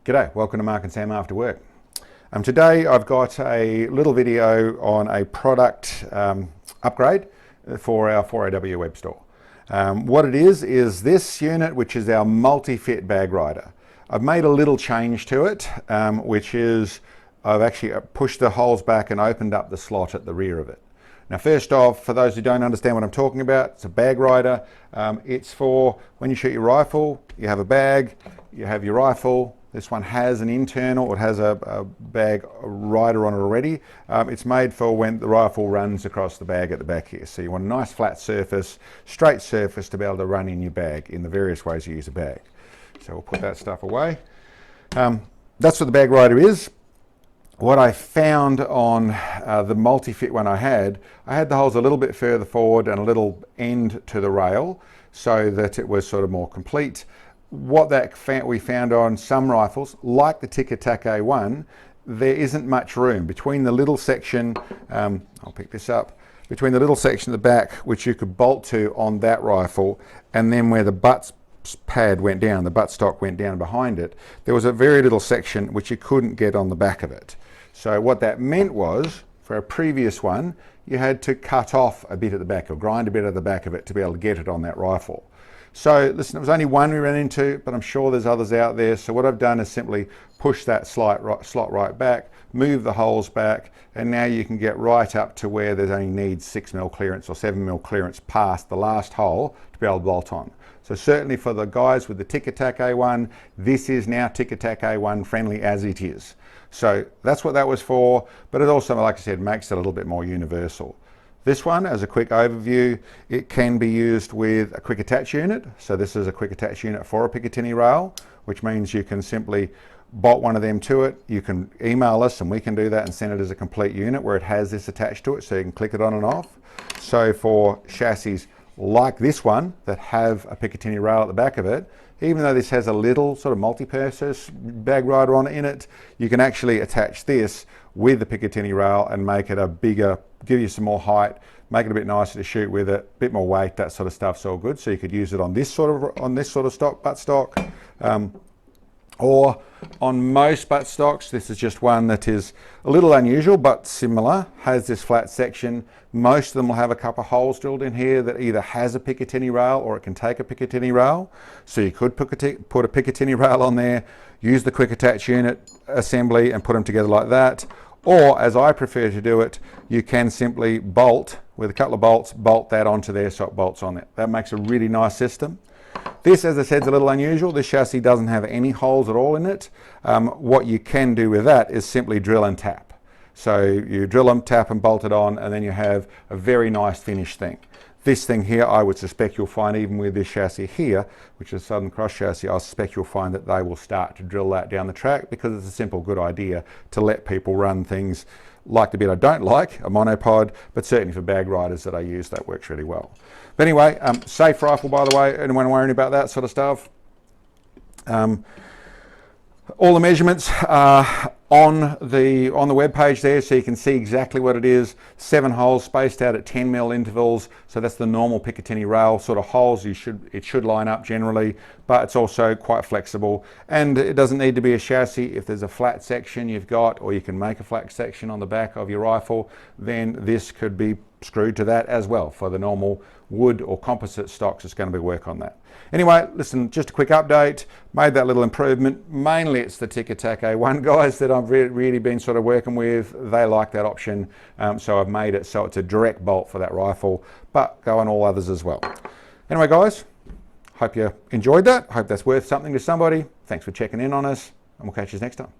G'day, welcome to Mark and Sam After Work. Today I've got a little video on a product upgrade for our 4AW web store. What it is this unit, which is our multi-fit bag rider. I've made a little change to it, which is I've actually pushed the holes back and opened up the slot at the rear of it. Now first off, for those who don't understand what I'm talking about, it's a bag rider. It's for when you shoot your rifle, you have a bag, you have your rifle. This one has an internal, it has a bag rider on it already. It's made for when the rifle runs across the bag at the back here. So you want a nice flat surface, straight surface to be able to run in your bag in the various ways you use a bag. So we'll put that stuff away. That's what the bag rider is. What I found on the multi-fit one I had the holes a little bit further forward and a little end to the rail so that it was sort of more complete. What we found on some rifles, like the Tic Tac A1, there isn't much room between the little section, I'll pick this up, between the little section at the back, which you could bolt to on that rifle, and then where the butt pad went down, the buttstock went down behind it, there was a very little section which you couldn't get on the back of it. So what that meant was, for a previous one, you had to cut off a bit at the back or grind a bit at the back of it to be able to get it on that rifle. So listen, it was only one we ran into, but I'm sure there's others out there. So what I've done is simply push that slot right back, move the holes back, and now you can get right up to where there's only needs 6mm clearance or 7mm clearance past the last hole to be able to bolt on. So certainly for the guys with the Tic Tac A1, this is now Tic Tac A1 friendly as it is. So that's what that was for, but it also, like I said, makes it a little bit more universal. This one, as a quick overview, it can be used with a quick attach unit. So this is a quick attach unit for a Picatinny rail, which means you can simply bolt one of them to it. You can email us and we can do that and send it as a complete unit where it has this attached to it, so you can click it on and off. So for chassis like this one that have a Picatinny rail at the back of it, even though this has a little sort of multi-purpose bag rider on it, you can actually attach this with the Picatinny rail and make it a bigger, give you some more height, make it a bit nicer to shoot with it, a bit more weight, that sort of stuff's all good. So you could use it on this sort of stock, buttstock, or on most buttstocks. This is just one that is a little unusual but similar, has this flat section. Most of them will have a couple of holes drilled in here that either has a Picatinny rail or it can take a Picatinny rail. So you could put a Picatinny rail on there, use the quick attach unit assembly and put them together like that. Or, as I prefer to do it, you can simply bolt with a couple of bolts, bolt that onto there so it bolts on it. That makes a really nice system. This, as I said, is a little unusual. This chassis doesn't have any holes at all in it. What you can do with that is simply drill and tap. So you drill them, tap and bolt it on, and then you have a very nice finished thing. This thing here, I would suspect you'll find even with this chassis here, which is Southern Cross chassis, I suspect you'll find that they will start to drill that down the track because it's a simple, good idea to let people run things like the bit I don't like, a monopod, but certainly for bag riders that I use, that works really well. But anyway, safe rifle, by the way, anyone worrying about that sort of stuff. All the measurements are on the web page there, so you can see exactly what it is. 7 holes spaced out at 10mm intervals, so that's the normal Picatinny rail sort of holes. It should line up generally, but it's also quite flexible, and it doesn't need to be a chassis. If there's a flat section you've got, or you can make a flat section on the back of your rifle, then this could be screwed to that as well. For the normal wood or composite stocks, it's going to be work on that. Anyway, listen, just a quick update. Made that little improvement. Mainly it's the Tic Tac A1 guys that I've really been sort of working with. They like that option, so I've made it so it's a direct bolt for that rifle, but go on all others as well. Anyway guys, hope you enjoyed that. Hope that's worth something to somebody. Thanks for checking in on us, and we'll catch you next time.